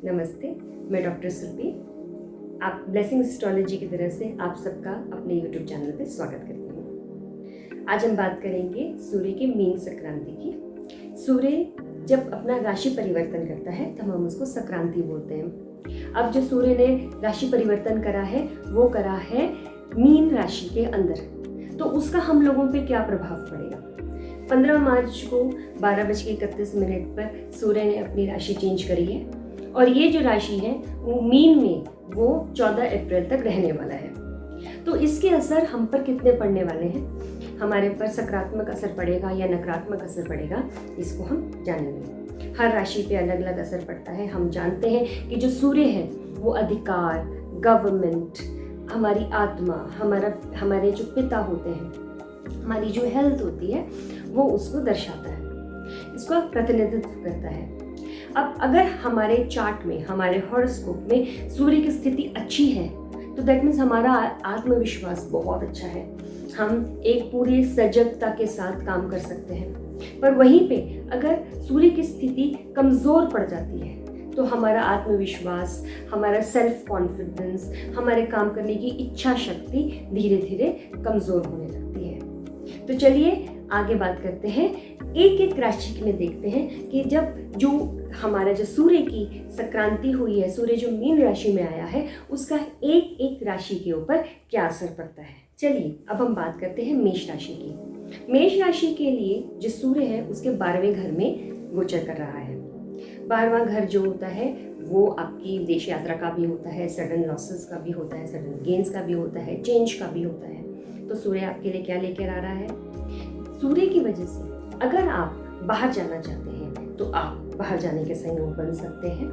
नमस्ते, मैं डॉक्टर सुरभि। आप ब्लेसिंग एस्ट्रोलॉजी की तरफ से आप सबका अपने यूट्यूब चैनल पे स्वागत करती हूँ। आज हम बात करेंगे सूर्य के मीन संक्रांति की। सूर्य जब अपना राशि परिवर्तन करता है तब हम उसको संक्रांति बोलते हैं। अब जो सूर्य ने राशि परिवर्तन करा है वो करा है मीन राशि के अंदर, तो उसका हम लोगों पे क्या प्रभाव पड़ेगा। 15 मार्च को 12:31 पर सूर्य ने अपनी राशि चेंज करी है और ये जो राशि है वो मीन में वो 14 अप्रैल तक रहने वाला है। तो इसके असर हम पर कितने पड़ने वाले हैं, हमारे पर सकारात्मक असर पड़ेगा या नकारात्मक असर पड़ेगा, इसको हम जानेंगे। हर राशि पे अलग अलग असर पड़ता है। हम जानते हैं कि जो सूर्य है वो अधिकार, गवर्नमेंट, हमारी आत्मा, हमारे जो पिता होते हैं, हमारी जो हेल्थ होती है वो उसको दर्शाता है, इसको प्रतिनिधित्व करता है। अब अगर हमारे चार्ट में, हमारे हॉरोस्कोप में सूर्य की स्थिति अच्छी है तो दैट मीन्स हमारा आत्मविश्वास बहुत अच्छा है, हम एक पूरी सजगता के साथ काम कर सकते हैं। पर वहीं पे अगर सूर्य की स्थिति कमज़ोर पड़ जाती है तो हमारा आत्मविश्वास, हमारा सेल्फ कॉन्फिडेंस, हमारे काम करने की इच्छा शक्ति धीरे धीरे कमज़ोर होने लगती है। तो चलिए आगे बात करते हैं। एक एक राशि में देखते हैं कि जब जो हमारा जो सूर्य की संक्रांति हुई है, सूर्य जो मीन राशि में आया है, उसका एक एक राशि के ऊपर क्या असर पड़ता है। चलिए अब हम बात करते हैं मेष राशि की। मेष राशि के लिए जो सूर्य है उसके 12वें घर में गोचर कर रहा है। 12वां घर जो होता है वो आपकी विदेश यात्रा का भी होता है, सडन लॉसेस का भी होता है, सडन गेन्स का भी होता है, चेंज का भी होता है। तो सूर्य आपके लिए क्या लेकर आ रहा है। सूर्य की वजह से अगर आप बाहर जाना चाहते हैं तो आप बाहर जाने के संयोग बन सकते हैं।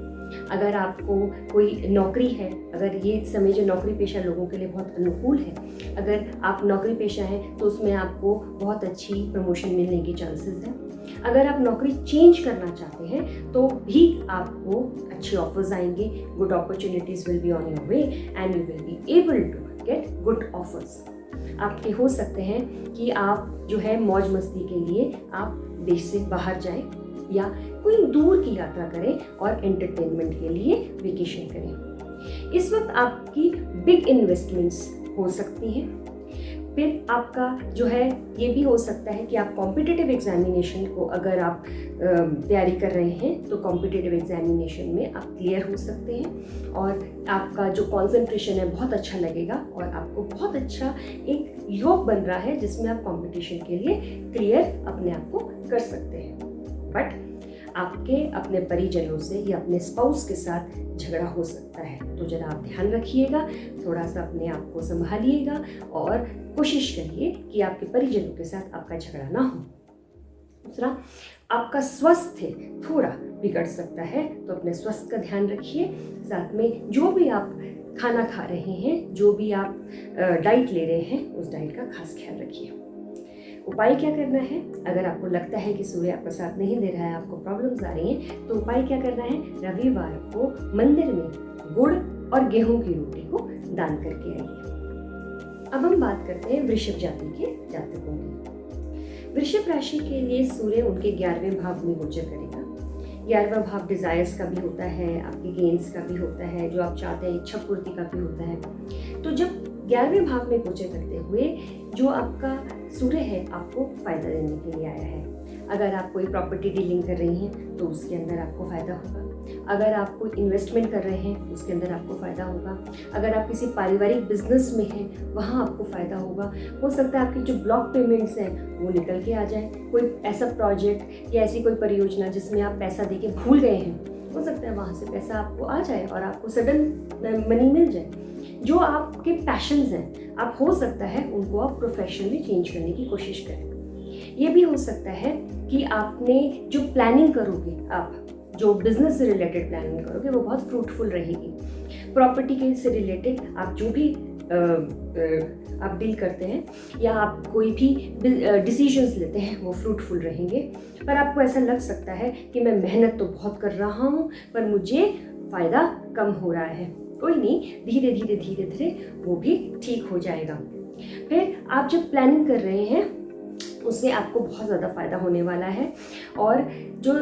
अगर आपको कोई नौकरी है, अगर ये समय जो नौकरी पेशा लोगों के लिए बहुत अनुकूल है, अगर आप नौकरी पेशा हैं तो उसमें आपको बहुत अच्छी प्रमोशन मिलने की चांसेस हैं। अगर आप नौकरी चेंज करना चाहते हैं तो भी आपको अच्छे ऑफर्स आएंगे, good opportunities will be on your way and you will be able to get good offers. आपके हो सकते हैं कि आप जो है मौज मस्ती के लिए आप देश से बाहर जाएं या कोई दूर की यात्रा करें और एंटरटेनमेंट के लिए वेकेशन करें। इस वक्त आपकी बिग इन्वेस्टमेंट्स हो सकती हैं। फिर आपका जो है ये भी हो सकता है कि आप कॉम्पिटिटिव एग्जामिनेशन को अगर आप तैयारी कर रहे हैं तो कॉम्पिटिटिव एग्जामिनेशन में आप क्लियर हो सकते हैं और आपका जो कंसंट्रेशन है बहुत अच्छा लगेगा और आपको बहुत अच्छा एक योग बन रहा है जिसमें आप कंपटीशन के लिए क्लियर अपने आप को कर सकते हैं। बट आपके अपने परिजनों से या अपने स्पाउस के साथ झगड़ा हो सकता है, तो जरा आप ध्यान रखिएगा, थोड़ा सा अपने आप को संभालिएगा और कोशिश करिए कि आपके परिजनों के साथ आपका झगड़ा ना हो। दूसरा, आपका स्वास्थ्य थोड़ा बिगड़ सकता है, तो अपने स्वास्थ्य का ध्यान रखिए। साथ में जो भी आप खाना खा रहे हैं, जो भी आप डाइट ले रहे हैं, उस डाइट का खास ख्याल रखिए। उपाय क्या करना है, अगर आपको लगता है कि सूर्य आपका साथ नहीं दे रहा है, आपको प्रॉब्लम्स आ रही हैं, तो उपाय क्या करना है, रविवार को मंदिर में गुड़ और गेहूं की रोटी को दान करके आइए। अब हम बात करते हैं वृषभ जाति के जातकों की। वृषभ राशि के लिए सूर्य उनके 11वें भाव में गोचर करेगा। 11वां भाव डिजायर्स का भी होता है, आपके गेन्स का भी होता है, जो आप चाहते हैं इच्छा पूर्ति का भी होता है। तो जब 11वें भाव में गोचर करते हुए जो आपका सूर्य है आपको फायदा देने के लिए आया है। अगर आप कोई प्रॉपर्टी डीलिंग कर रही हैं तो उसके अंदर आपको फायदा होगा। अगर आप कोई इन्वेस्टमेंट कर रहे हैं उसके अंदर आपको फायदा होगा। अगर आप किसी पारिवारिक बिजनेस में हैं वहाँ आपको फायदा होगा। हो सकता है आपकी जो ब्लॉक पेमेंट्स हैं वो निकल के आ जाए। कोई ऐसा प्रोजेक्ट या ऐसी कोई परियोजना जिसमें आप पैसा देके भूल गए हैं, हो सकता है वहाँ से पैसा आपको आ जाए और आपको सडन मनी मिल जाए। जो आपके पैशंस हैं, आप हो सकता है उनको आप प्रोफेशनली चेंज करने की कोशिश करें। ये भी हो सकता है कि आपने जो प्लानिंग करोगे, आप जो बिजनेस से रिलेटेड प्लानिंग करोगे वो बहुत फ्रूटफुल रहेगी। प्रॉपर्टी के से रिलेटेड आप जो भी आप डील करते हैं या आप कोई भी डिसीजंस लेते हैं वो फ्रूटफुल रहेंगे। पर आपको ऐसा लग सकता है कि मैं मेहनत तो बहुत कर रहा हूँ पर मुझे फ़ायदा कम हो रहा है। कोई नहीं, धीरे धीरे धीरे धीरे वो भी ठीक हो जाएगा। फिर आप जब प्लानिंग कर रहे हैं उससे आपको बहुत ज़्यादा फ़ायदा होने वाला है। और जो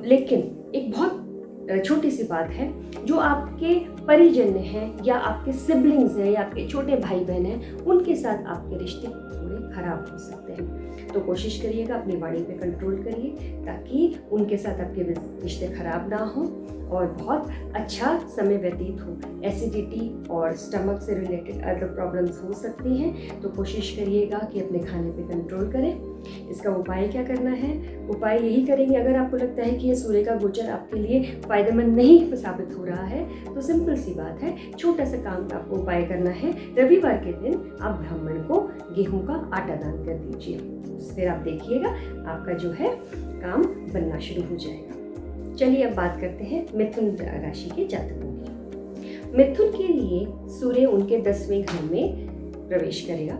लेकिन एक बहुत छोटी सी बात है, जो आपके परिजन हैं या आपके सिबलिंग्स हैं या आपके छोटे भाई बहन हैं, उनके साथ आपके रिश्ते थोड़े खराब हो सकते हैं। तो कोशिश करिएगा अपनी वाणी पे कंट्रोल करिए ताकि उनके साथ आपके रिश्ते खराब ना हो और बहुत अच्छा समय व्यतीत हो। एसिडिटी और स्टमक से रिलेटेड अदर प्रॉब्लम्स हो सकती हैं, तो कोशिश करिएगा कि अपने खाने पे कंट्रोल करें। इसका उपाय क्या करना है? उपाय यही करेंगे, अगर आपको लगता है कि ये सूर्य का गोचर आपके लिए फ़ायदेमंद नहीं साबित हो रहा है, तो सिंपल सी बात है, छोटा सा काम आपको उपाय करना है। रविवार के दिन आप ब्राह्मण को गेहूं का आटा दान कर दीजिए, फिर आप देखिएगा आपका जो है काम बनना शुरू हो जाएगा। चलिए अब बात करते हैं मिथुन राशि के जातकों की। मिथुन के लिए सूर्य उनके 10वें घर में प्रवेश करेगा।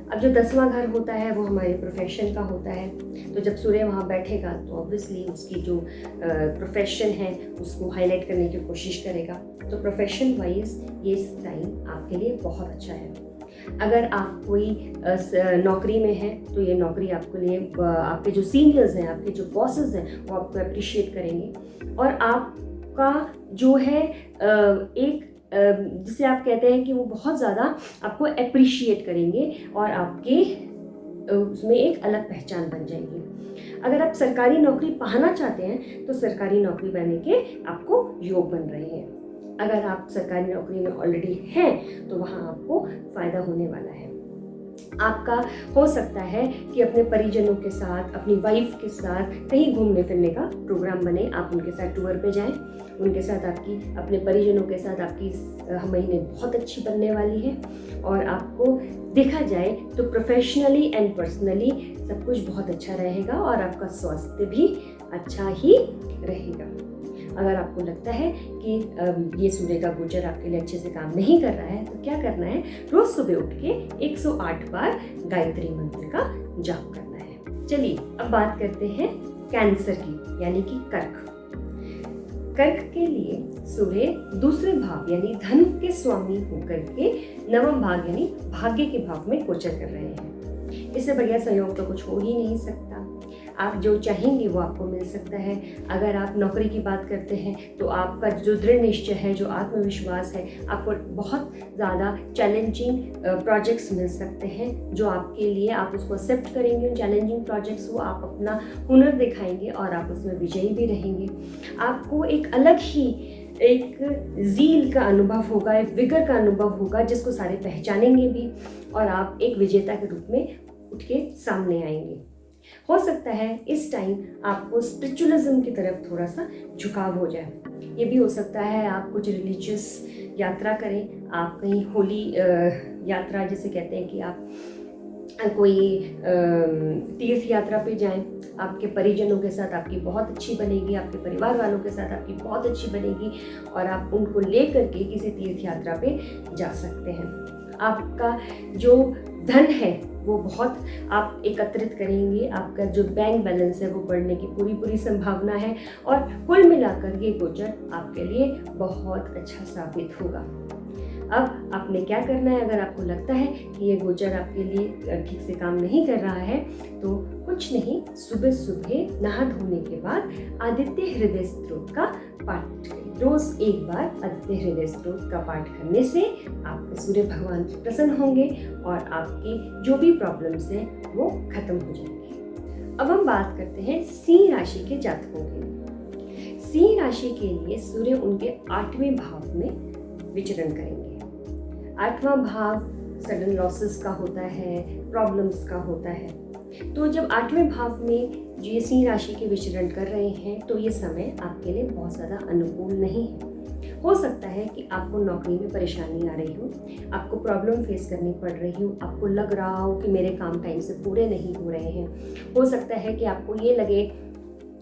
अब जो 10वां घर होता है वो हमारे प्रोफेशन का होता है, तो जब सूर्य वहाँ बैठेगा तो ऑब्वियसली उसकी जो प्रोफेशन है उसको हाईलाइट करने की कोशिश करेगा। तो प्रोफेशन वाइज ये टाइम आपके लिए बहुत अच्छा है। अगर आप कोई नौकरी में हैं तो ये नौकरी आपके लिए, आपके जो सीनियर्स हैं, आपके जो बॉसेस हैं, वो आपको अप्रिशिएट करेंगे और आपका जो है एक जिसे आप कहते हैं कि वो बहुत ज़्यादा आपको अप्रिशिएट करेंगे और आपके उसमें एक अलग पहचान बन जाएगी। अगर आप सरकारी नौकरी पाना चाहते हैं तो सरकारी नौकरी पाने के आपको योग बन रहे हैं। अगर आप सरकारी नौकरी में ऑलरेडी हैं तो वहाँ आपको फ़ायदा होने वाला है। आपका हो सकता है कि अपने परिजनों के साथ, अपनी वाइफ के साथ कहीं घूमने फिरने का प्रोग्राम बने, आप उनके साथ टूर पे जाएं। उनके साथ आपकी, अपने परिजनों के साथ आपकी महीने बहुत अच्छी बनने वाली है और आपको देखा जाए तो प्रोफेशनली एंड पर्सनली सब कुछ बहुत अच्छा रहेगा और आपका स्वास्थ्य भी अच्छा ही रहेगा। अगर आपको लगता है कि ये सूर्य का गोचर आपके लिए अच्छे से काम नहीं कर रहा है, तो क्या करना है? रोज सुबह उठ के 108 बार गायत्री मंत्र का जाप करना है। चलिए अब बात करते हैं कैंसर की, यानी कि कर्क। कर्क के लिए सूर्य दूसरे भाव यानी धन के स्वामी होकर के नवम भाग यानी भाग्य के भाव में गोचर कर रहे हैं। इससे बढ़िया संयोग तो कुछ हो ही नहीं सकता। आप जो चाहेंगे वो आपको मिल सकता है। अगर आप नौकरी की बात करते हैं तो आपका जो दृढ़ निश्चय है, जो आत्मविश्वास है, आपको बहुत ज़्यादा चैलेंजिंग प्रोजेक्ट्स मिल सकते हैं जो आपके लिए, आप उसको एक्सेप्ट करेंगे। उन चैलेंजिंग प्रोजेक्ट्स को आप अपना हुनर दिखाएंगे और आप उसमें विजयी भी रहेंगे। आपको एक अलग ही एक ज़ील का अनुभव होगा, एक विगर का अनुभव होगा जिसको सारे पहचानेंगे भी और आप एक विजेता के रूप में उठ के सामने आएंगे। हो सकता है इस टाइम आपको स्पिरिचुअलिज्म की तरफ थोड़ा सा झुकाव हो जाए। ये भी हो सकता है आप कुछ रिलीजियस यात्रा करें, आप कहीं होली यात्रा जिसे कहते हैं कि आप कोई तीर्थ यात्रा पे जाएं। आपके परिजनों के साथ आपकी बहुत अच्छी बनेगी, आपके परिवार वालों के साथ आपकी बहुत अच्छी बनेगी और आप उनको ले करके किसी तीर्थ यात्रा पे जा सकते हैं। आपका जो धन है वो बहुत आप एकत्रित करेंगे, आपका जो बैंक बैलेंस है वो बढ़ने की पूरी संभावना है और कुल मिलाकर ये गोचर आपके लिए बहुत अच्छा साबित होगा। अब आपने क्या करना है? अगर आपको लगता है कि ये गोचर आपके लिए ठीक से काम नहीं कर रहा है तो कुछ नहीं, सुबह सुबह नहा धोने के बाद आदित्य हृदय स्तोत्र का पाठ करें। रोज एक बार आदित्य हृदय स्तोत्र का पाठ करने से आपके सूर्य भगवान प्रसन्न होंगे और आपकी जो भी प्रॉब्लम्स हैं वो खत्म हो जाएंगी। अब हम बात करते हैं सिंह राशि के जातकों के लिए। सिंह राशि के लिए सूर्य उनके 8वें भाव में विचरण करेंगे। 8वां भाव सडन लॉसेस का होता है, प्रॉब्लम्स का होता है। तो जब 8वें भाव में ये सिंह राशि के विचरण कर रहे हैं तो ये समय आपके लिए बहुत ज़्यादा अनुकूल नहीं है। हो सकता है कि आपको नौकरी में परेशानी आ रही हो, आपको प्रॉब्लम फेस करनी पड़ रही हो, आपको लग रहा हो कि मेरे काम टाइम से पूरे नहीं हो रहे हैं। हो सकता है कि आपको ये लगे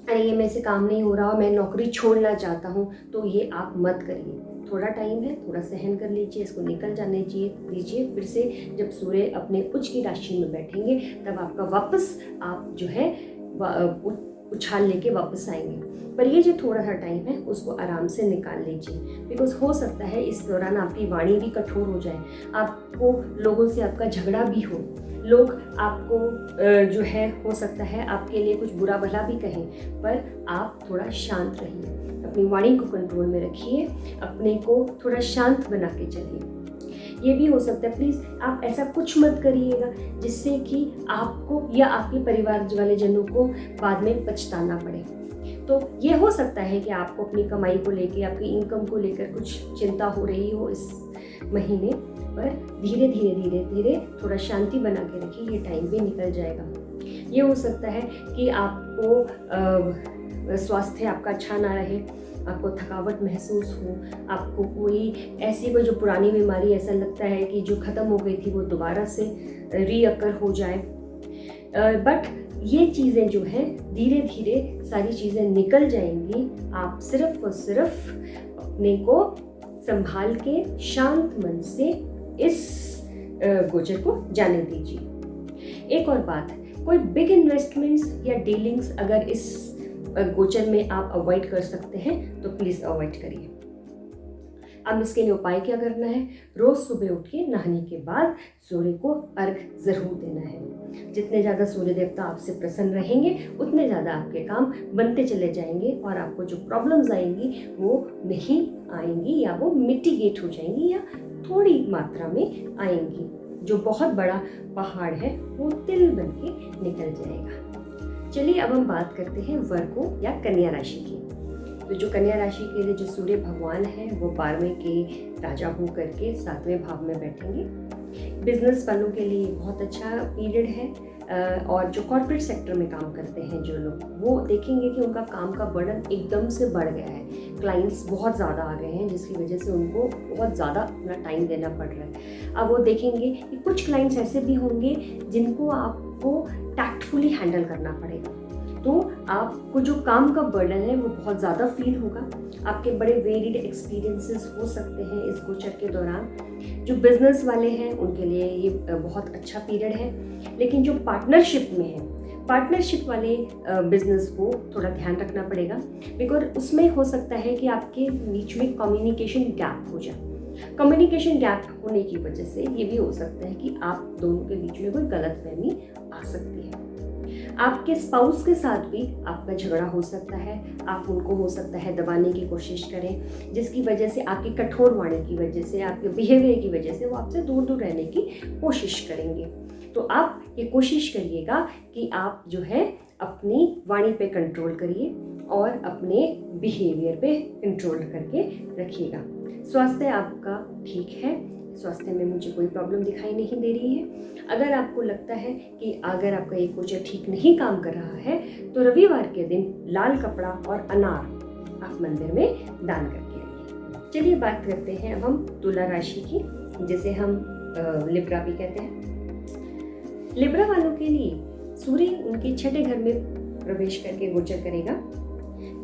अरे ये मेरे से काम नहीं हो रहा, मैं नौकरी छोड़ना चाहता हूँ। तो ये आप मत करिए, थोड़ा टाइम है, थोड़ा सहन कर लीजिए, इसको निकल जाने दीजिए। फिर से जब सूर्य अपने उच्च की राशि में बैठेंगे तब आपका वापस आप जो है उछाल लेके वापस आएंगे। पर ये जो थोड़ा सा टाइम है उसको आराम से निकाल लीजिए, बिकॉज हो सकता है इस दौरान आपकी वाणी भी कठोर हो जाए, आपको लोगों से आपका झगड़ा भी हो। लोग आपको जो है हो सकता है आपके लिए कुछ बुरा भला भी कहें, पर आप थोड़ा शांत रहिए, अपनी वाणी को कंट्रोल में रखिए, अपने को थोड़ा शांत बना के चलिए। ये भी हो सकता है, प्लीज़ आप ऐसा कुछ मत करिएगा जिससे कि आपको या आपके परिवार वाले जनों को बाद में पछताना पड़े। तो ये हो सकता है कि आपको अपनी कमाई को लेके, आपकी इनकम को लेकर कुछ चिंता हो रही हो इस महीने, पर धीरे धीरे धीरे धीरे थोड़ा शांति बना के रखिए, ये टाइम भी निकल जाएगा। ये हो सकता है कि आपको स्वास्थ्य आपका अच्छा ना रहे, आपको थकावट महसूस हो, आपको कोई ऐसी कोई जो पुरानी बीमारी ऐसा लगता है कि जो ख़त्म हो गई थी वो दोबारा से रीअकर हो जाए। बट ये चीज़ें जो हैं धीरे धीरे सारी चीज़ें निकल जाएंगी। आप सिर्फ और सिर्फ अपने को संभाल के शांत मन से इस गोचर को जाने दीजिए। एक और बात, कोई बिग इन्वेस्टमेंट्स या डीलिंग्स अगर इस गोचर में आप अवॉइड कर सकते हैं तो प्लीज़ अवॉइड करिए। अब इसके लिए उपाय क्या करना है? रोज़ सुबह उठ के नहाने के बाद सूर्य को अर्घ ज़रूर देना है। जितने ज़्यादा सूर्य देवता आपसे प्रसन्न रहेंगे उतने ज़्यादा आपके काम बनते चले जाएंगे और आपको जो प्रॉब्लम्स आएंगी वो नहीं आएंगी या वो मिटिगेट हो जाएंगी या थोड़ी मात्रा में आएंगी। जो बहुत बड़ा पहाड़ है वो तिल बन के निकल जाएगा। चलिए अब हम बात करते हैं वर्गों या कन्या राशि की। तो जो कन्या राशि के लिए जो सूर्य भगवान है वो 12वें के राजा हो करके 7वें भाव में बैठेंगे। बिजनेस वालों के लिए बहुत अच्छा पीरियड है। और जो कॉर्पोरेट सेक्टर में काम करते हैं जो लोग, वो देखेंगे कि उनका काम का बर्डन एकदम से बढ़ गया है, क्लाइंट्स बहुत ज़्यादा आ गए हैं जिसकी वजह से उनको बहुत ज़्यादा अपना टाइम देना पड़ रहा है। अब वो देखेंगे कि कुछ क्लाइंट्स ऐसे भी होंगे जिनको आपको टैक्टफुली हैंडल करना पड़ेगा। तो आपको जो काम का बर्डन है वो बहुत ज़्यादा फील होगा। आपके बड़े वेरिड एक्सपीरियंसेस हो सकते हैं इस गोचर के दौरान। जो बिजनेस वाले हैं उनके लिए ये बहुत अच्छा पीरियड है। लेकिन जो पार्टनरशिप में है, पार्टनरशिप वाले बिजनेस को थोड़ा ध्यान रखना पड़ेगा, बिकॉज उसमें हो सकता है कि आपके बीच में कम्युनिकेशन गैप हो जाए। कम्युनिकेशन गैप होने की वजह से ये भी हो सकता है कि आप दोनों के बीच में कोई गलतफहमी आ सकती है। आपके स्पाउस के साथ भी आपका झगड़ा हो सकता है। आप उनको हो सकता है दबाने की कोशिश करें, जिसकी वजह से आपकी कठोर वाणी की वजह से, आपके बिहेवियर की वजह से वो आपसे दूर दूर रहने की कोशिश करेंगे। तो आप ये कोशिश करिएगा कि आप जो है अपनी वाणी पे कंट्रोल करिए और अपने बिहेवियर पे कंट्रोल करके रखिएगा। स्वास्थ्य आपका ठीक है, स्वास्थ्य में मुझे कोई प्रॉब्लम दिखाई नहीं दे रही है। अगर आपको लगता है कि अगर आपका ये गोचर ठीक नहीं काम कर रहा है तो रविवार के दिन लाल कपड़ा और अनार आप मंदिर में दान करके आइए। चलिए बात करते हैं अब हम तुला राशि की, जिसे हम लिब्रा भी कहते हैं। लिब्रा वालों के लिए सूर्य उनके छठे घर में प्रवेश करके गोचर करेगा।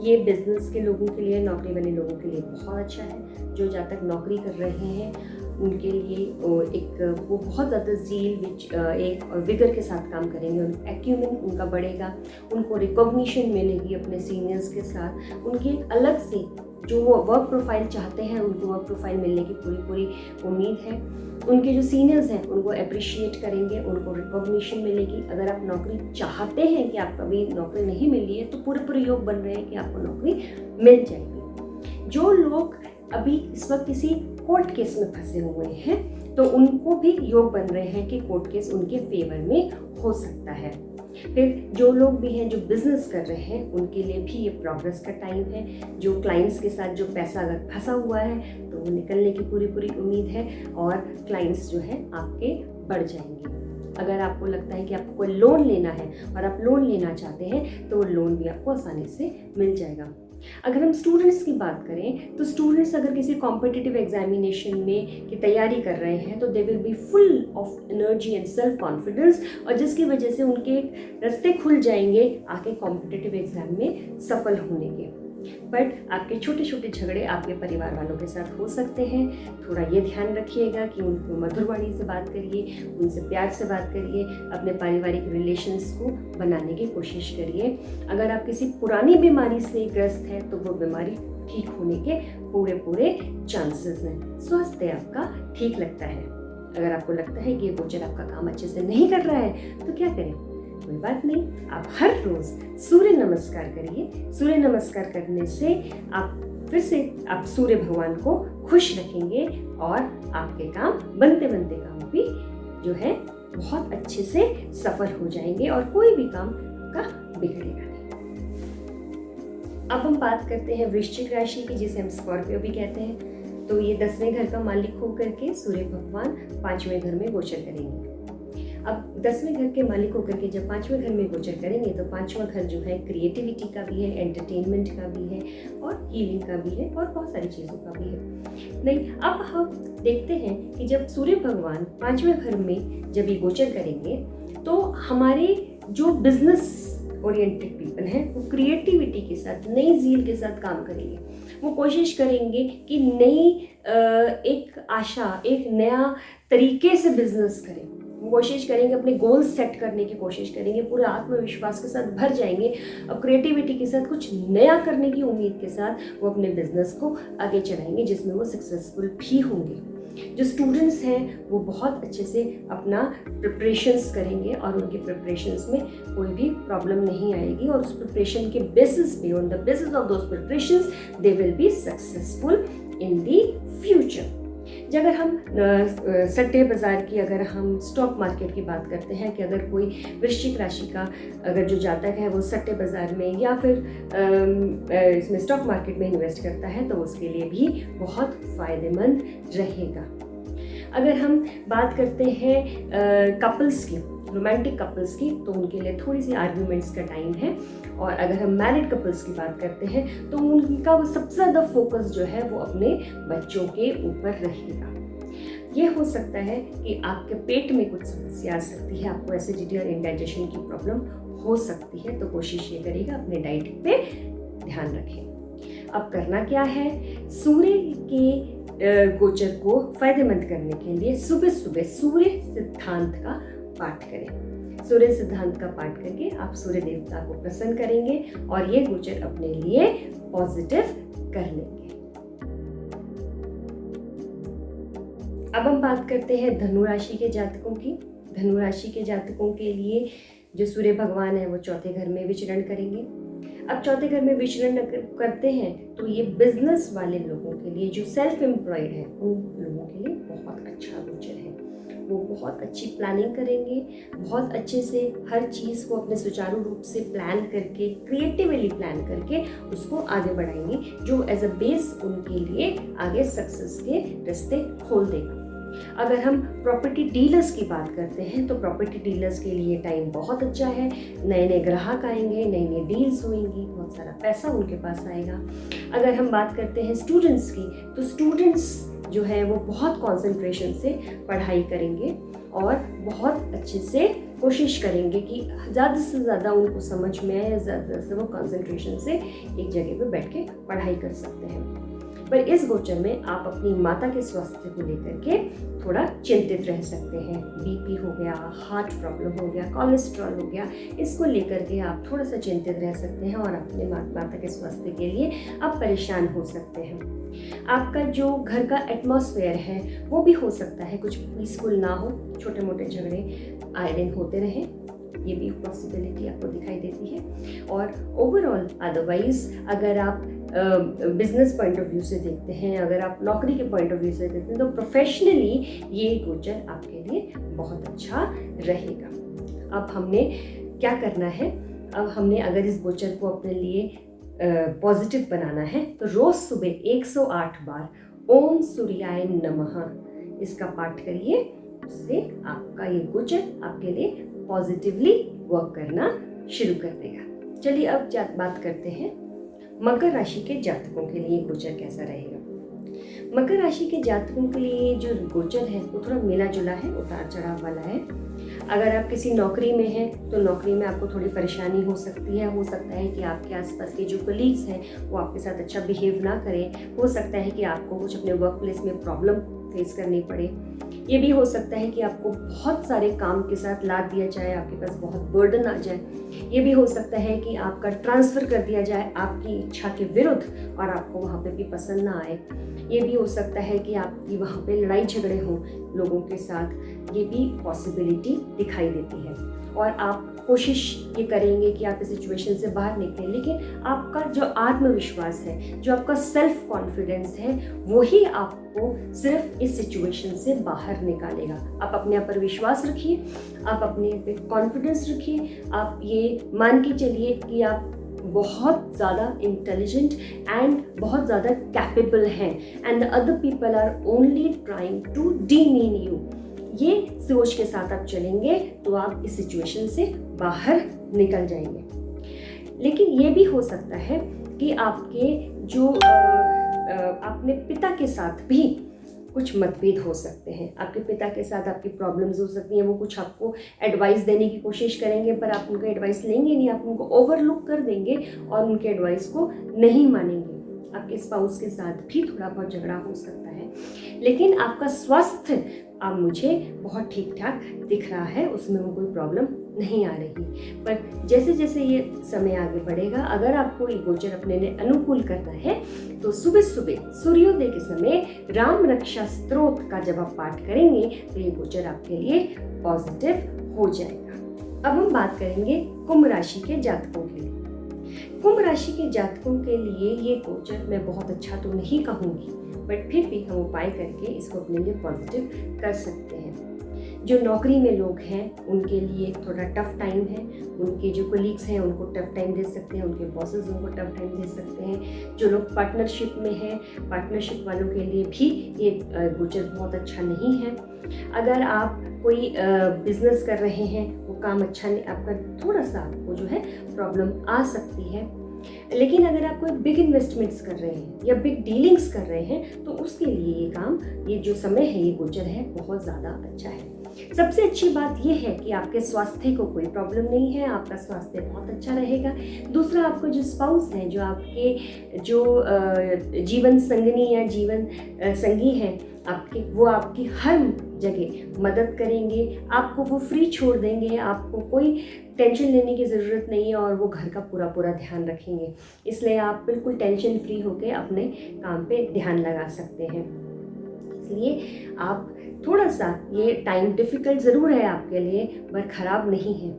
ये बिजनेस के लोगों के लिए, नौकरी वाले लोगों के लिए बहुत अच्छा है। जो जहाँ तक नौकरी कर रहे हैं उनके लिए वो बहुत ज़्यादा ज़ील एक विगर के साथ काम करेंगे। एक्यूमेन उनका बढ़ेगा, उनको रिकॉग्निशन मिलेगी अपने सीनियर्स के साथ। उनकी एक अलग से जो वो वर्क प्रोफाइल चाहते हैं उनको वर्क प्रोफाइल मिलने की पूरी उम्मीद है। उनके जो सीनियर्स हैं उनको अप्रिशिएट करेंगे, उनको रिकॉग्निशन मिलेगी। अगर आप नौकरी चाहते हैं कि आपको अभी नौकरी नहीं मिली है तो पूरे योग बन रहे हैं कि आपको नौकरी मिल जाएगी। जो लोग अभी इस वक्त किसी कोर्ट केस में फंसे हुए हैं तो उनको भी योग बन रहे हैं कि कोर्ट केस उनके फेवर में हो सकता है। फिर जो लोग भी हैं जो बिजनेस कर रहे हैं उनके लिए भी ये प्रोग्रेस का टाइम है। जो क्लाइंट्स के साथ जो पैसा अगर फंसा हुआ है तो वो निकलने की पूरी उम्मीद है और क्लाइंट्स जो है आपके बढ़ जाएंगे। अगर आपको लगता है कि आपको कोई लोन लेना है और आप लोन लेना चाहते हैं तो वो लोन भी आपको आसानी से मिल जाएगा। अगर हम स्टूडेंट्स की बात करें तो स्टूडेंट्स अगर किसी कॉम्पिटिटिव एग्जामिनेशन में की तैयारी कर रहे हैं तो they will be full of energy and self confidence, और जिसकी वजह से उनके रास्ते खुल जाएंगे आगे कॉम्पिटिटिव एग्जाम में सफल होने के। बट आपके छोटे छोटे झगड़े आपके परिवार वालों के साथ हो सकते हैं। थोड़ा ये ध्यान रखिएगा कि उनको मधुर वाणी से बात करिए, उनसे प्यार से बात करिए, अपने पारिवारिक रिलेशंस को बनाने की कोशिश करिए। अगर आप किसी पुरानी बीमारी से ग्रस्त हैं तो वो बीमारी ठीक होने के पूरे चांसेस हैं। स्वास्थ्य आपका ठीक लगता है। अगर आपको लगता है कि ये गोचर आपका काम अच्छे से नहीं कर रहा है तो क्या करें? कोई बात नहीं, आप हर रोज सूर्य नमस्कार करिए। सूर्य नमस्कार करने से आप फिर से आप सूर्य भगवान को खुश रखेंगे और आपके काम बनते बनते काम भी जो है बहुत अच्छे से सफल हो जाएंगे और कोई भी काम का बिगड़ेगा नहीं। अब हम बात करते हैं वृश्चिक राशि की, जिसे हम स्कॉर्पियो भी कहते हैं। तो ये 10वें घर का मालिक होकर के सूर्य भगवान 5वें घर में गोचर करेंगे। अब 10वें घर के मालिक होकर के जब 5वें घर में गोचर करेंगे तो 5वां घर जो है क्रिएटिविटी का भी है, एंटरटेनमेंट का भी है और हीलिंग का भी है और बहुत सारी चीज़ों का भी है। नहीं, अब हम देखते हैं कि जब सूर्य भगवान 5वें घर में जब ये गोचर करेंगे तो हमारे जो बिजनेस ओरिएंटेड पीपल हैं वो क्रिएटिविटी के साथ, नई ज़ील के साथ काम करेंगे। वो कोशिश करेंगे कि नई एक आशा, एक नया तरीके से बिजनेस करें। वो कोशिश करेंगे, अपने गोल्स सेट करने की कोशिश करेंगे, पूरे आत्मविश्वास के साथ भर जाएंगे। अब क्रिएटिविटी के साथ कुछ नया करने की उम्मीद के साथ वो अपने बिजनेस को आगे चलाएंगे, जिसमें वो सक्सेसफुल भी होंगे। जो स्टूडेंट्स हैं वो बहुत अच्छे से अपना प्रिपरेशंस करेंगे और उनके प्रिपरेशंस में कोई भी प्रॉब्लम नहीं आएगी और उस प्रिपरेशन के बेसिस पे, on the basis of those preparations, they will be successful in the future. अगर हम सट्टे बाज़ार की, अगर हम स्टॉक मार्केट की बात करते हैं कि अगर कोई वृश्चिक राशि का अगर जो जातक है वो सट्टे बाज़ार में या फिर इसमें स्टॉक मार्केट में इन्वेस्ट करता है तो उसके लिए भी बहुत फ़ायदेमंद रहेगा। अगर हम बात करते हैं कपल्स की, रोमांटिक कपल्स की, तो उनके लिए थोड़ी सी आर्ग्यूमेंट्स का टाइम है। और अगर हम मैरिड कपल्स की बात करते हैं तो उनका सबसे ज़्यादा फोकस जो है वो अपने बच्चों के ऊपर रहेगा। ये हो सकता है कि आपके पेट में कुछ समस्या आ सकती है, आपको एसिडिटी और इंडाइजेशन की प्रॉब्लम हो सकती है, तो कोशिश ये करिएगा अपने डाइट पे ध्यान रखें। अब करना क्या है? सूर्य के गोचर को फायदेमंद करने के लिए सुबह सुबह सूर्य सिद्धांत का पाठ करें। सूर्य सिद्धांत का पाठ करके आप सूर्य देवता को प्रसन्न करेंगे और ये गोचर अपने लिए पॉजिटिव कर लेंगे। अब हम बात करते हैं धनु राशि के जातकों की। धनु राशि के जातकों के लिए जो सूर्य भगवान है वो चौथे घर में विचरण करेंगे। अब चौथे घर में विचरण करते हैं तो ये बिजनेस वाले लोगों के लिए, जो सेल्फ एम्प्लॉयड है, उन लोगों के लिए बहुत अच्छा गोचर है। वो बहुत अच्छी प्लानिंग करेंगे, बहुत अच्छे से हर चीज़ को अपने सुचारू रूप से प्लान करके, क्रिएटिवली प्लान करके उसको आगे बढ़ाएंगे, जो एज अ बेस उनके लिए आगे सक्सेस के रास्ते खोल देगा। अगर हम प्रॉपर्टी डीलर्स की बात करते हैं तो प्रॉपर्टी डीलर्स के लिए टाइम बहुत अच्छा है। नए नए ग्राहक आएंगे, नई नई डील्स होंगी, बहुत सारा पैसा उनके पास आएगा। अगर हम बात करते हैं स्टूडेंट्स की तो स्टूडेंट्स जो है वो बहुत कंसंट्रेशन से पढ़ाई करेंगे और बहुत अच्छे से कोशिश करेंगे कि ज़्यादा से ज़्यादा उनको समझ में आए, ज़्यादा से वो कंसंट्रेशन से एक जगह पे बैठ के पढ़ाई कर सकते हैं। पर इस गोचर में आप अपनी माता के स्वास्थ्य को लेकर के थोड़ा चिंतित रह सकते हैं। बीपी हो गया, हार्ट प्रॉब्लम हो गया, कोलेस्ट्रॉल हो गया, इसको लेकर के आप थोड़ा सा चिंतित रह सकते हैं और अपने माता के स्वास्थ्य के लिए आप परेशान हो सकते हैं। आपका जो घर का एटमॉस्फेयर है वो भी हो सकता है कुछ पीसफुल ना हो, छोटे मोटे झगड़े आए दिन होते रहें, ये भी पॉसिबिलिटी आपको दिखाई देती है। और ओवरऑल अदरवाइज अगर आप बिजनेस पॉइंट ऑफ व्यू से देखते हैं, अगर आप नौकरी के पॉइंट ऑफ व्यू से देखते हैं तो प्रोफेशनली ये गोचर आपके लिए बहुत अच्छा रहेगा। अब हमने क्या करना है? अब हमने अगर इस गोचर को अपने लिए पॉजिटिव बनाना है तो रोज सुबह 108 बार ओम सूर्याय नमः इसका पाठ करिए। उससे आपका ये गोचर आपके लिए पॉजिटिवली वर्क करना शुरू कर देगा। चलिए अब बात करते हैं मकर राशि के जातकों के लिए गोचर कैसा रहेगा। मकर राशि के जातकों के लिए जो गोचर है वो थोड़ा मिला जुला है, उतार चढ़ाव वाला है। अगर आप किसी नौकरी में हैं तो नौकरी में आपको थोड़ी परेशानी हो सकती है। हो सकता है कि आपके आसपास के जो कलीग्स हैं वो आपके साथ अच्छा बिहेव ना करें। हो सकता है कि आपको कुछ अपने वर्क प्लेस में प्रॉब्लम फेस करनी पड़े। ये भी हो सकता है कि आपको बहुत सारे काम के साथ लाद दिया जाए, आपके पास बहुत बर्डन आ जाए। ये भी हो सकता है कि आपका ट्रांसफ़र कर दिया जाए आपकी इच्छा के विरुद्ध और आपको वहाँ पे भी पसंद ना आए। ये भी हो सकता है कि आपकी वहाँ पे लड़ाई झगड़े हों लोगों के साथ, ये भी पॉसिबिलिटी दिखाई देती है। और आप कोशिश ये करेंगे कि आप इस सिचुएशन से बाहर निकलें, लेकिन आपका जो आत्मविश्वास है, जो आपका सेल्फ कॉन्फिडेंस है, वही आपको सिर्फ इस सिचुएशन से बाहर निकालेगा। आप अपने आप पर विश्वास रखिए, आप अपने पे कॉन्फिडेंस रखिए, आप ये मान के चलिए कि आप बहुत ज़्यादा इंटेलिजेंट एंड बहुत ज़्यादा कैपेबल हैं and the other people are only trying to demean you. ये सोच के साथ आप चलेंगे तो आप इस सिचुएशन से बाहर निकल जाएंगे। लेकिन ये भी हो सकता है कि आपके जो अपने पिता के साथ भी कुछ मतभेद हो सकते हैं। आपके पिता के साथ आपकी प्रॉब्लम्स हो सकती हैं, वो कुछ आपको एडवाइस देने की कोशिश करेंगे पर आप उनका एडवाइस लेंगे नहीं, आप उनको ओवरलुक कर देंगे और उनके एडवाइस को नहीं मानेंगे। आपके स्पाउस के साथ भी थोड़ा बहुत झगड़ा हो सकता है, लेकिन आपका स्वास्थ्य अब मुझे बहुत ठीक ठाक दिख रहा है, उसमें वो कोई प्रॉब्लम नहीं आ रही। पर जैसे जैसे ये समय आगे बढ़ेगा, अगर आपको ये गोचर अपने लिए अनुकूल करना है तो सुबह सुबह सूर्योदय के समय राम रक्षा स्तोत्र का जब आप पाठ करेंगे तो ये गोचर आपके लिए पॉजिटिव हो जाएगा। अब हम बात करेंगे कुंभ राशि के जातकों के लिए। कुंभ राशि के जातकों के लिए ये गोचर मैं बहुत अच्छा तो नहीं कहूँगी, बट फिर भी हम उपाय करके इसको अपने लिए पॉजिटिव कर सकते हैं। जो नौकरी में लोग हैं उनके लिए थोड़ा टफ टाइम है, उनके जो कोलीग्स हैं उनको टफ टाइम दे सकते हैं, उनके बॉसेस उनको टफ टाइम दे सकते हैं। जो लोग पार्टनरशिप में हैं, पार्टनरशिप वालों के लिए भी ये गोचर बहुत अच्छा नहीं है। अगर आप कोई बिजनेस कर रहे हैं, वो काम अच्छा नहीं, आपका थोड़ा सा आपको जो है प्रॉब्लम आ सकती है। लेकिन अगर आप कोई बिग इन्वेस्टमेंट्स कर रहे हैं या बिग डीलिंग्स कर रहे हैं तो उसके लिए ये काम, ये जो समय है, ये गोचर है बहुत ज़्यादा अच्छा है। सबसे अच्छी बात यह है कि आपके स्वास्थ्य को कोई प्रॉब्लम नहीं है, आपका स्वास्थ्य बहुत अच्छा रहेगा। दूसरा, आपको जो स्पाउस हैं, जो आपके जो जीवन संगनी या जीवन संगी हैं आपके, वो आपकी हर जगह मदद करेंगे, आपको वो फ्री छोड़ देंगे, आपको कोई टेंशन लेने की ज़रूरत नहीं है और वो घर का पूरा पूरा ध्यान रखेंगे। इसलिए आप बिल्कुल टेंशन फ्री होकर अपने काम पे ध्यान लगा सकते हैं। इसलिए आप थोड़ा सा, ये टाइम डिफ़िकल्ट ज़रूर है आपके लिए पर ख़राब नहीं है।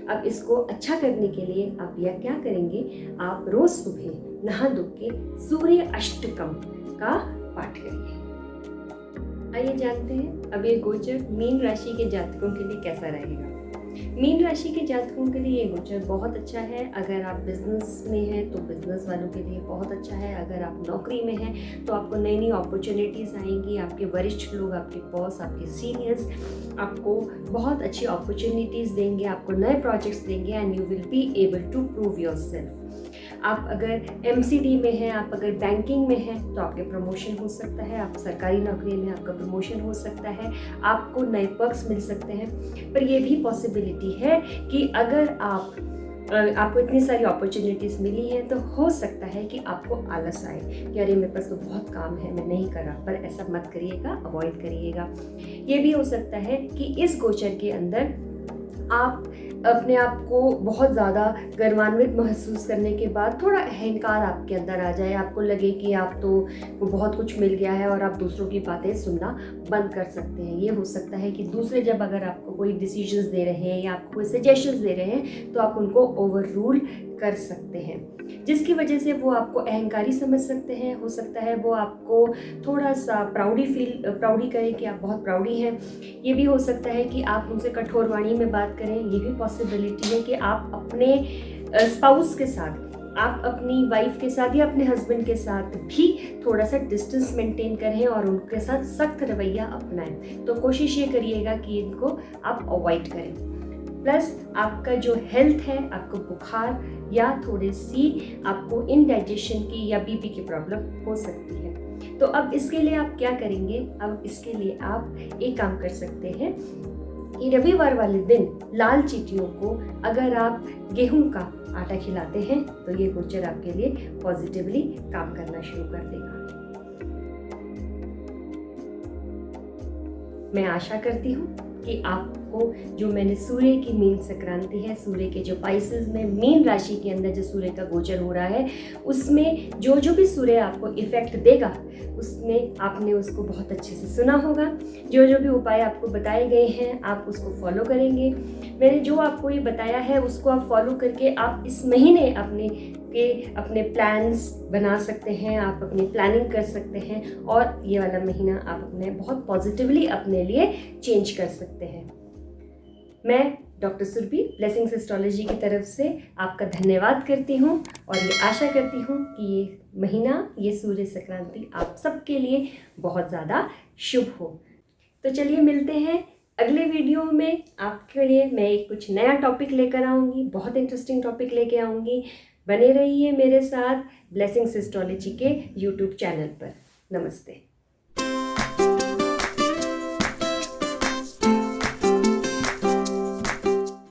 अब इसको अच्छा करने के लिए आप यह क्या करेंगे, आप रोज़ सुबह नहा धो के सूर्य अष्टकम का पाठ करिए। आइए जानते हैं अब ये गोचर मीन राशि के जातकों के लिए कैसा रहेगा। मीन राशि के जातकों के लिए ये गोचर बहुत अच्छा है। अगर आप बिजनेस में हैं तो बिजनेस वालों के लिए बहुत अच्छा है। अगर आप नौकरी में हैं तो आपको नई नई अपॉर्चुनिटीज़ आएंगी, आपके वरिष्ठ लोग, आपके बॉस, आपके सीनियर्स आपको बहुत अच्छी अपॉर्चुनिटीज़ देंगे, आपको नए प्रोजेक्ट्स देंगे and you will be able to prove yourself. आप अगर MCD में हैं, आप अगर बैंकिंग में हैं तो आपके प्रमोशन हो सकता है, आप सरकारी नौकरी में आपका प्रमोशन हो सकता है, आपको नए पर्क्स मिल सकते हैं। पर यह भी पॉसिबिलिटी है कि अगर आपको इतनी सारी अपॉर्चुनिटीज़ मिली हैं तो हो सकता है कि आपको आलस आए कि अरे मेरे पास तो बहुत काम है, मैं नहीं कर रहा। पर ऐसा मत करिएगा, अवॉइड करिएगा। ये भी हो सकता है कि इस गोचर के अंदर आप अपने आप को बहुत ज़्यादा गर्वान्वित महसूस करने के बाद थोड़ा अहंकार आपके अंदर आ जाए, आपको लगे कि आप तो बहुत कुछ मिल गया है और आप दूसरों की बातें सुनना बंद कर सकते हैं। ये हो सकता है कि दूसरे जब अगर आपको कोई डिसीजंस दे रहे हैं या आपको कोई सजेशंस दे रहे हैं तो आप उनको ओवर रूल कर सकते हैं, जिसकी वजह से वो आपको अहंकारी समझ सकते हैं। हो सकता है वो आपको थोड़ा सा प्राउडी करें कि आप बहुत प्राउडी हैं। ये भी हो सकता है कि आप उनसे कठोर वाणी में बात करें। ये भी पॉसिबिलिटी है कि आप अपने स्पाउस के साथ, आप अपनी वाइफ के साथ या अपने हस्बैंड के साथ भी थोड़ा सा डिस्टेंस मेंटेन करें और उनके साथ सख्त रवैया अपनाएं। तो कोशिश ये करिएगा कि इनको आप अवॉइड करें। प्लस आपका जो हेल्थ है, आपको बुखार या थोड़ी सी आपको इनडाइजेशन की या BP की प्रॉब्लम हो सकती है। तो अब इसके लिए आप क्या करेंगे, अब इसके लिए आप एक काम कर सकते हैं कि रविवार वाले दिन लाल चींटियों को अगर आप गेहूं का आटा खिलाते हैं तो ये गोचर आपके लिए पॉजिटिवली काम करना शुरू कर देगा। मैं आशा करती हूँ कि आपको आपको जो मैंने सूर्य की मीन संक्रांति है, सूर्य के जो पाइसेस में मीन राशि के अंदर जो सूर्य का गोचर हो रहा है, उसमें जो जो भी सूर्य आपको इफेक्ट देगा उसमें आपने उसको बहुत अच्छे से सुना होगा। जो जो भी उपाय आपको बताए गए हैं आप उसको फॉलो करेंगे। मैंने जो आपको ये बताया है उसको आप फॉलो करके आप इस महीने अपने प्लान्स बना सकते हैं, आप अपनी प्लानिंग कर सकते हैं और ये वाला महीना आप अपने बहुत पॉजिटिवली अपने लिए चेंज कर सकते हैं। मैं डॉक्टर सुरभि ब्लेसिंग्स एस्ट्रोलॉजी की तरफ से आपका धन्यवाद करती हूँ और ये आशा करती हूँ कि ये महीना, ये सूर्य संक्रांति आप सबके लिए बहुत ज़्यादा शुभ हो। तो चलिए मिलते हैं अगले वीडियो में। आपके लिए मैं एक कुछ नया टॉपिक लेकर आऊँगी, बहुत इंटरेस्टिंग टॉपिक लेके आऊँगी। बने रहिए मेरे साथ ब्लेसिंग्स एस्ट्रोलॉजी के यूट्यूब चैनल पर। नमस्ते।